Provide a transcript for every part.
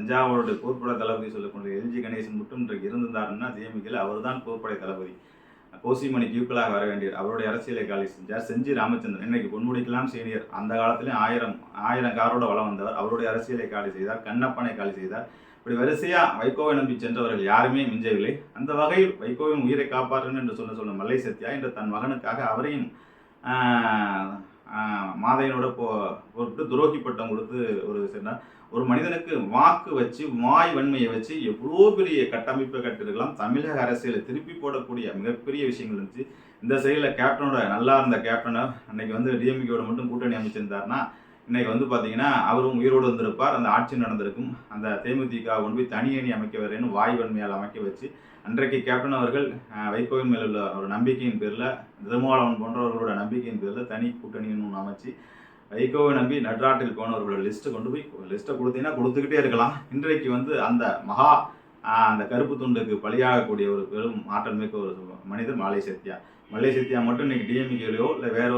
தஞ்சாவூருடைய போர்ப்படை தளபதி சொல்லக்கூடிய எல்ஜி கணேசன் மட்டும் இன்றைக்கு இருந்திருந்தாருன்னா டிஎம்கேல அவர் தான் போர்ப்படை தளபதி. கோசிமணி டியூக்களாக வர வேண்டியவர் அவருடைய அரசியலை காலி செஞ்சார். செஞ்சி ராமச்சந்திரன் இன்னைக்கு பொன்முடிக்கலாம் சீனியர், அந்த காலத்திலே 1000 காரோட வளம் வந்தவர், அவருடைய அரசியலை காலி செய்தார். கண்ணப்பனை காலி செய்தார். இப்படி வரிசையா வைகோவை நம்பி சென்றவர்கள் யாருமே மிஞ்சவில்லை. அந்த வகையில் வைகோவின் உயிரை காப்பாற்றணும் என்று சொன்ன மல்லை சத்யா இன்று தன் மகனுக்காக அவரையும் மாதையனோட போட்டு துரோகி பட்டம் கொடுத்து ஒரு மனிதனுக்கு வாக்கு வச்சு வாய் வன்மையை வச்சு எவ்வளோ பெரிய கட்டமைப்பை கட்டிருக்கலாம். தமிழக அரசியலை திருப்பி போடக்கூடிய மிகப்பெரிய விஷயங்கள் இருந்துச்சு. இந்த சைடில் கேப்டனோட நல்லா இருந்த கேப்டனை அன்னைக்கு டிஎம்கேயோட மட்டும் கூட்டணி அமைச்சிருந்தாருன்னா இன்னைக்கு பார்த்தீங்கன்னா அவரும் உயிரோடு வந்திருப்பார். அந்த ஆட்சி நடந்திருக்கும். அந்த தேமுதிக கொண்டு போய் தனி அணி அமைக்க வரேன்னு வாய் வன்மையால் அமைக்க வச்சு அன்றைக்கு கேப்டன் அவர்கள் வைகோவின் மேல் உள்ள ஒரு நம்பிக்கையின் பேரில், திருமாவளவன் போன்றவர்களோட நம்பிக்கையின் பேரில் தனி கூட்டணின்னு ஒன்று அமைச்சு வைகோவை நம்பி நட்ராட்டில் போனவர்களோட லிஸ்ட்டு கொண்டு போய் லிஸ்ட்டை கொடுத்தீங்கன்னா கொடுத்துக்கிட்டே இருக்கலாம். இன்றைக்கு அந்த அந்த கருப்பு துண்டுக்கு பலியாகக்கூடிய ஒரு பெரும் ஆற்றல் மிக்க ஒரு மனிதர் மல்லை சத்யா மட்டும் இன்னைக்கு டிஎம்கேலையோ இல்லை வேற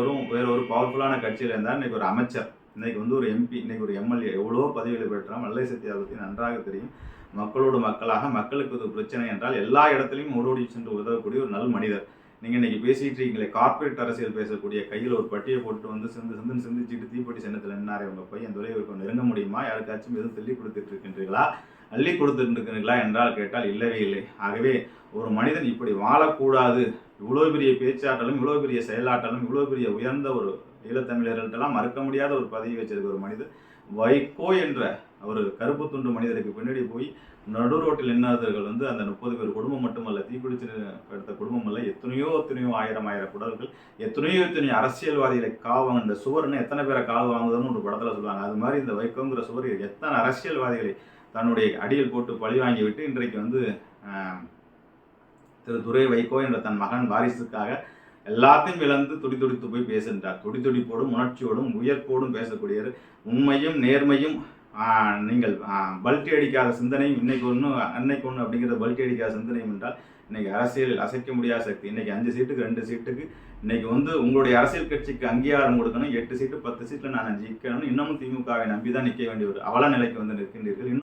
ஒரு பவர்ஃபுல்லான கட்சியில் இருந்தால் இன்னைக்கு ஒரு அமைச்சர், இன்னைக்கு ஒரு எம்பி, இன்னைக்கு ஒரு எம்எல்ஏ, எவ்வளோ பதவிகளை பெற்றால் மல்லை சத்யா பற்றி நன்றாக தெரியும். மக்களோடு மக்களாக மக்களுக்கு ஒரு பிரச்சனை என்றால் எல்லா இடத்துலையும் ஓடோடி சென்று உதவக்கூடிய ஒரு நல்ல மனிதர். நீங்கள் இன்றைக்கி பேசிகிட்டு இருக்கீங்களே கார்பரேட் அரசியல் பேசக்கூடிய கையில் ஒரு பட்டியை போட்டு சிந்திச்சுட்டு தீப்பெட்டி சின்னத்தில் நின்னாரே உங்கள் பையன் துறையை நெருங்க முடியுமா? யாருக்காச்சும் எதுவும் தள்ளி கொடுத்துட்டு இருக்கின்றீர்களா, அள்ளி கொடுத்துட்டு இருக்கிறீர்களா என்றால் கேட்டால் இல்லவே இல்லை. ஆகவே ஒரு மனிதன் இப்படி வாழக்கூடாது. இவ்வளோ பெரிய பேச்சாற்றலும் இவ்வளோ பெரிய செயலாற்றலும் இவ்வளோ பெரிய உயர்ந்த ஒரு ஈழத்தமிழர்கள்ட்டெல்லாம் மறக்க முடியாத ஒரு பதவி வச்சிருக்க ஒரு மனிதர் வைகோ என்ற ஒரு கருப்பு துண்டு மனிதருக்கு பின்னாடி போய் நடு ரோட்டில் நின்றவர்கள் அந்த 30 பேர் குடும்பம் மட்டுமல்ல, தீக்குளிச்சு எடுத்த குடும்பம் அல்ல, எத்தனையோ ஆயிரம் குடல்கள், எத்தனையோ அரசியல்வாதிகளை காவாங்க. இந்த சுவர்னு எத்தனை பேரை காவு வாங்குதுன்னு ஒரு படத்தில் சொல்லுவாங்க. அது மாதிரி இந்த வைகோங்கிற சுவர் எத்தனை அரசியல்வாதிகளை தன்னுடைய அடியில் போட்டு பழி வாங்கி விட்டு இன்றைக்கு திரு துரை வைகோ என்ற தன் மகன் வாரிசுக்காக எல்லாத்தையும் இழந்து துடித்து போய் பேசுகின்றார். துடிப்போடும் உணர்ச்சியோடும் உயர்ப்போடும் பேசக்கூடியவர். உண்மையும் நேர்மையும் நீங்கள் பல்ட்டி அடிக்காத சிந்தனையும் இன்னைக்கு ஒன்று அன்னைக்கு ஒன்று அப்படிங்கிற பல்ட்டி அடிக்காத சிந்தனையும் என்றால் இன்னைக்கு அரசியலில் அசைக்க முடியாத சக்தி. இன்னைக்கு 5 சீட்டுக்கு 2 சீட்டுக்கு இன்னைக்கு உங்களுடைய அரசியல் கட்சிக்கு அங்கீகாரம் கொடுக்கணும். 8 சீட்டு 10 சீட்டில் நான் ஜெயிக்கணும். இன்னமும் திமுகவை நம்பி தான் நிற்க வேண்டிய ஒரு அவல நிலைக்கு நிற்கின்றீர்கள்.